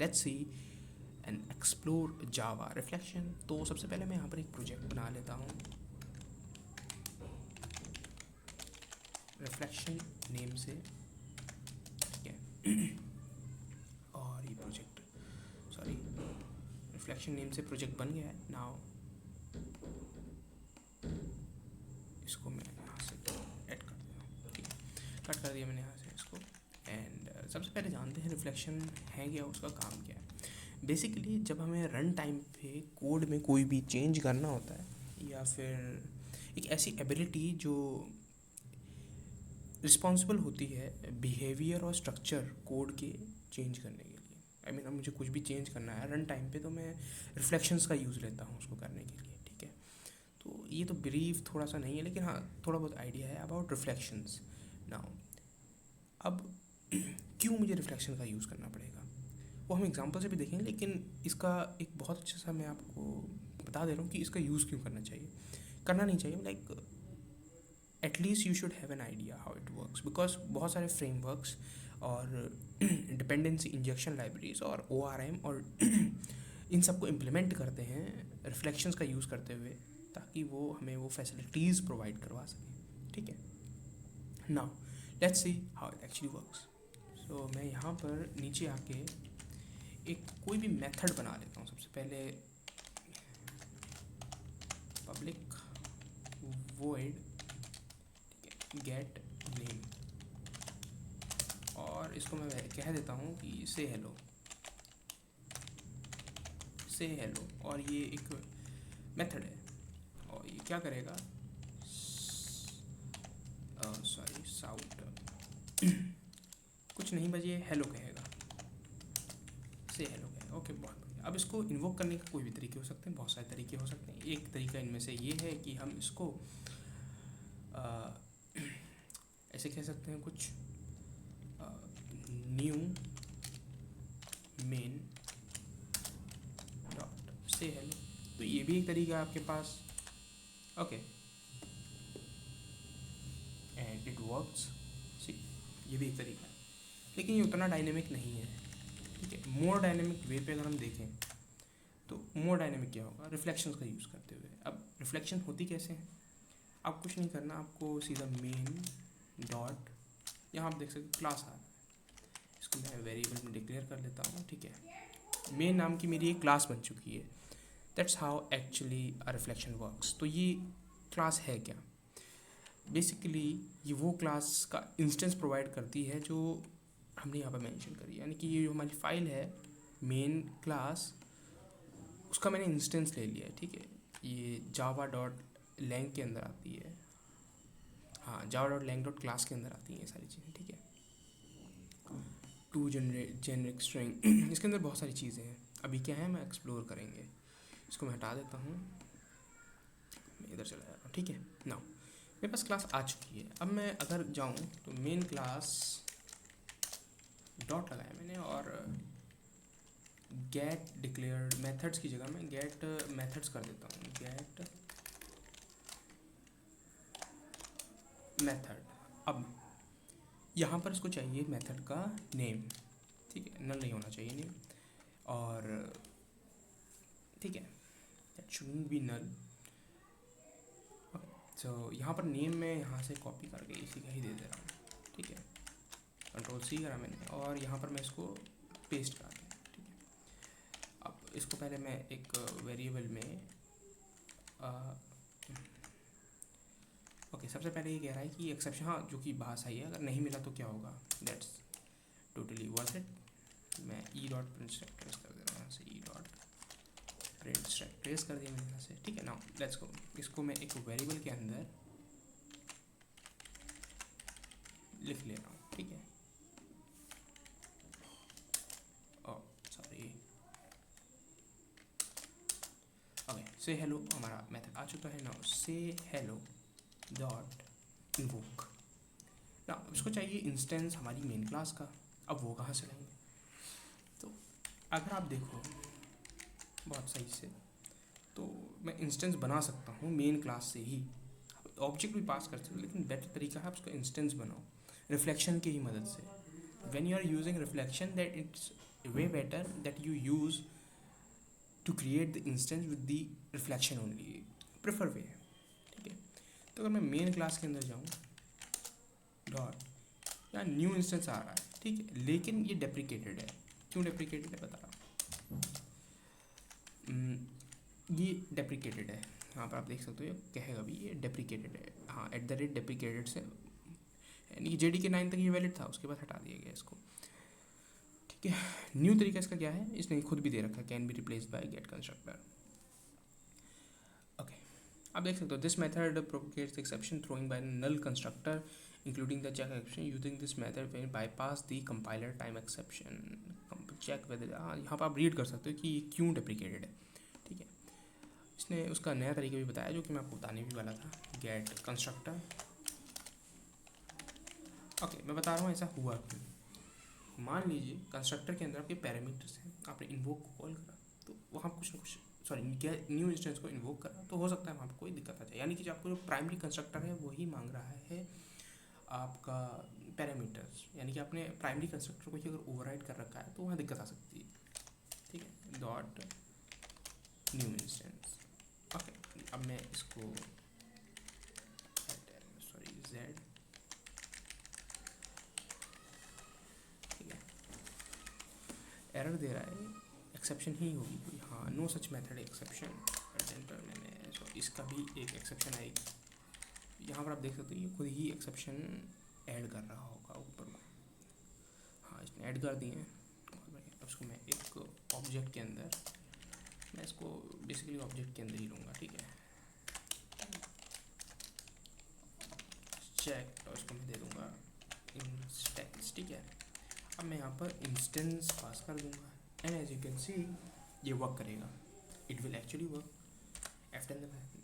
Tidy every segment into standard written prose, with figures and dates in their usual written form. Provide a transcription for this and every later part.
Let's see and explore Java reflection. तो सबसे पहले मैं यहाँ पर एक प्रोजेक्ट बना लेता हूँ रिफ्लेक्शन नेम से, ठीक है। और ये प्रोजेक्ट, सॉरी, रिफ्लेक्शन नेम से प्रोजेक्ट बन गया है। नाउ इसको मैं यहाँ से ऐड कर देता हूँ, ठीक है। कट कर दिया मैंने यहाँ से इसको। एंड सबसे पहले जानते हैं रिफ्लेक्शन है क्या, उसका काम क्या है। बेसिकली जब हमें रन टाइम पे कोड में कोई भी चेंज करना होता है, या फिर एक ऐसी एबिलिटी जो रिस्पॉन्सिबल होती है बिहेवियर और स्ट्रक्चर कोड के चेंज करने के लिए, आई मीन अब मुझे कुछ भी चेंज करना है रन टाइम पे, तो मैं रिफ्लेक्शंस का यूज़ लेता हूँ उसको करने के लिए, ठीक है। तो ये तो ब्रीफ थोड़ा सा नहीं है, लेकिन हाँ थोड़ा बहुत आइडिया है अबाउट रिफ्लेक्शंस। नाउ अब क्यों मुझे रिफ्लेक्शन का यूज़ करना पड़ेगा वो हम एग्जांपल से भी देखेंगे, लेकिन इसका एक बहुत अच्छा सा मैं आपको बता दे रहा हूँ कि इसका यूज़ क्यों करना चाहिए, करना नहीं चाहिए। Like at least you should have an idea how it works, because बहुत सारे फ्रेमवर्क्स और डिपेंडेंसी इंजेक्शन लाइब्रेरीज और ORM और इन सबको इम्प्लीमेंट करते हैं रिफ्लेक्शंस का यूज़ करते हुए, ताकि वो हमें वो फैसिलिटीज़ प्रोवाइड करवा सकें, ठीक है। Now let's see how it actually works. So मैं यहाँ पर नीचे आके एक कोई भी मेथड बना लेता हूँ। सबसे पहले पब्लिक वॉइड गेट नेम, और इसको मैं कह देता हूँ कि से हेलो, से हेलो। और ये एक मेथड है और ये क्या करेगा, सॉरी साउट कुछ नहीं, बस ये हेलो कहेगा, से हेलो कहेगा, ओके बहुत बढ़िया। अब इसको इन्वोक करने का कोई भी तरीके हो सकते हैं, बहुत सारे तरीके हो सकते हैं। एक तरीका इनमें से ये है कि हम इसको ऐसे कह सकते हैं कुछ न्यू मेन डॉट से हेलो, तो ये भी एक तरीका है आपके पास, ओके। एंड इट वर्क्स, सी, ये भी एक तरीका है, लेकिन ये उतना डायनेमिक नहीं है, ठीक है। मोर डायनेमिक वे पे अगर हम देखें तो मोर डायनेमिक क्या होगा, रिफ्लेक्शंस का यूज़ करते हुए। अब रिफ्लेक्शन होती कैसे हैं, आप कुछ नहीं करना, आपको सीधा मेन डॉट, यहाँ आप देख सकते क्लास आ रहा है, इसको मैं वेरिएबल में डिक्लेयर कर लेता हूँ, ठीक है। मेन नाम की मेरी एक क्लास बन चुकी है। That's how actually a reflection works. तो ये क्लास है क्या, बेसिकली ये वो क्लास का इंस्टेंस प्रोवाइड करती है जो हमने यहाँ पर मेंशन करी, यानी कि ये जो हमारी फाइल है मेन क्लास, उसका मैंने इंस्टेंस ले लिया है, ठीक है। ये जावा डॉट लैंग के अंदर आती है, हाँ Java dot lang dot class के अंदर आती हैं ये सारी चीज़ें, ठीक है। टू जेनरिक स्ट्रिंग इसके अंदर बहुत सारी चीज़ें हैं, अभी क्या है मैं एक्सप्लोर करेंगे। इसको मैं हटा देता हूँ, मैं इधर चला जा रहा हूँ, ठीक है। नाउ मेरे पास क्लास आ चुकी है। अब मैं अगर जाऊँ तो मेन क्लास डॉट लगाया मैंने, और गेट डिक्लेयर्ड मेथड्स की जगह मैं गेट मेथड्स कर देता हूँ, गेट मेथड। अब यहाँ पर इसको चाहिए मेथड का नेम, ठीक है, नल नहीं होना चाहिए नेम, और ठीक है दैट शुडंट बी नल। तो यहाँ पर नेम में यहाँ से कॉपी करके इसी का ही दे दे रहा हूँ, ठीक है। Ctrl+C करा मैंने और यहाँ पर मैं इसको पेस्ट करा दिया, ठीक है। अब इसको पहले मैं एक वेरिएबल में ओके सबसे पहले ये कह रहा है कि एक्सेप्शन, हाँ जो कि बाहर सही है, अगर नहीं मिला तो क्या होगा, दैट्स टोटली वर्थ इट। मैं ई डॉट प्रिंट ट्रेस कर दे रहा हूँ यहाँ से, ई डॉट प्रिंट ट्रेस कर दिया मैंने यहाँ से, ठीक है। नाउ लेट्स गो, इसको मैं एक वेरिएबल के अंदर लिख ले रहा हूँ, ठीक है। ओ सॉरी, ओके से हेलो हमारा मेथड आ चुका है। नाउ से हेलो डॉट इन्वोक। ना उसको चाहिए इंस्टेंस हमारी मेन क्लास का, अब वो कहाँ से लाएंगे। तो अगर आप देखो बहुत सही से, तो मैं इंस्टेंस बना सकता हूँ मेन क्लास से ही, ऑब्जेक्ट भी पास कर सकते हो, लेकिन बेटर तरीका है आप उसका इंस्टेंस बनाओ रिफ्लेक्शन की ही मदद से। When you are using reflection that it's way better that you use to create the instance with the reflection only, prefer way है, ठीक है। तो अगर मैं मेन क्लास के अंदर जाऊँ, डॉट या न्यू इंस्टेंस आ रहा है, ठीक है, लेकिन ये डेप्रिकेटेड है। क्यों डेप्रिकेटेड है बता रहा हूँ। ये डेप्रिकेटेड है, यहाँ पर आप देख सकते हो ये कहेगा भी ये डेप्रिकेटेड है, हाँ @ डेप्रिकेटेड से, यानी कि JDK 9 तक ये वैलिड था, उसके बाद हटा दिया गया इसको, ठीक है। न्यू तरीका इसका क्या है, इसने खुद भी दे रखा है, can be replaced by get constructor. Okay, आप देख सकते हो this method propagates exception throwing by null constructor including the check exception using this method when bypass the compiler time exception check whether. यहाँ पर आप रीड कर सकते हो कि ये क्यों डेप्रिकेटेड है, ठीक है। इसने उसका नया तरीका भी बताया जो कि मैं आपको बताने भी वाला था, गेट कंस्ट्रक्टर। ओके, मैं बता रहा हूँ ऐसा हुआ क्यों। मान लीजिए कंस्ट्रक्टर के अंदर आपके पैरामीटर्स हैं, आपने इन्वोक को कॉल करा, तो वहाँ कुछ ना कुछ, सॉरी न्यू इंस्टेंस को इन्वोक करा, तो हो सकता है वहाँ पर कोई दिक्कत आ जाए, यानी कि जो आपको जो प्राइमरी कंस्ट्रक्टर है वही मांग रहा है आपका पैरामीटर्स, यानी कि आपने प्राइमरी कंस्ट्रक्टर को ही अगर ओवरराइड कर रखा है तो वहाँ दिक्कत आ सकती है, ठीक है। Dot new instance. ओके, अब मैं इसको सॉरी जेड, ठीक है, एरर दे रहा है, एक्सेप्शन ही होगी कोई, हाँ no such method exception enter, मैंने सो इसका भी एक एक्सेप्शन आएगी, यहाँ पर आप देख सकते हो ये खुद ही एक्सेप्शन ऐड कर रहा होगा ऊपर में, हाँ इसने ऐड कर दिए हैं। अब इसको मैं एक ऑब्जेक्ट के अंदर, मैं इसको बेसिकली ऑब्जेक्ट के अंदर ही लूँगा, ठीक है, चेक, और इसको मैं दे दूँगा इंस्टेंस, ठीक है। अब मैं यहाँ पर इंस्टेंस पास कर दूँगा and as you can see ये वर्क करेगा, it will actually work after the math,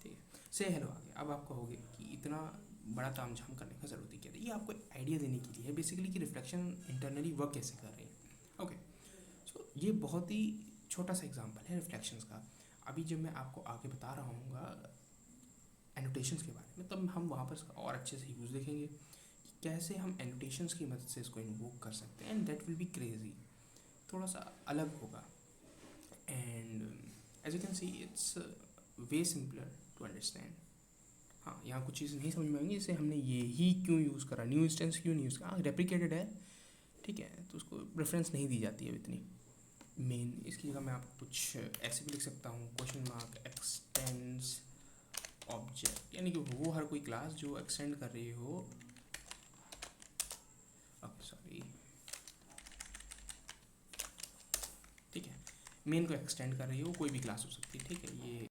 ठीक है। से हेलो आ गया। अब आप कहोगे कि इतना बड़ा तामझाम करने का ज़रूरत ही क्या थी, ये आपको आइडिया देने के लिए है बेसिकली कि रिफ्लेक्शन इंटरनली वर्क कैसे कर रही है। ओके, सो ये बहुत ही छोटा सा एग्जांपल है रिफ्लेक्शंस का। अभी जब मैं आपको आगे बता रहा हूँ एनोटेशंस के बारे में, तब हम वहाँ पर इसका और अच्छे से यूज़ देखेंगे कि कैसे हम एनोटेशंस की मदद से इसको इन्वोक कर सकते हैं, and that will be crazy, थोड़ा सा अलग होगा, and as you can see it's way simpler to understand. हाँ, यहाँ कुछ चीज़ें नहीं समझ में आएंगी, जैसे हमने ये ही क्यों यूज़ करा, न्यू इंस्टेंस क्यों नहीं यूज़ करा, रेप्लिकेटेड है, ठीक है, तो उसको प्रेफरेंस नहीं दी जाती है इतनी मेन। इसकी जगह मैं आपको कुछ ऐसे भी लिख सकता हूँ, क्वेश्चन मार्क एक्सटेंड्स ऑब्जेक्ट, यानी कि वो हर कोई क्लास जो एक्सटेंड कर रही हो, सॉरी, ठीक है, मेन को एक्सटेंड कर रही हो, कोई भी क्लास हो सकती है, ठीक है। ये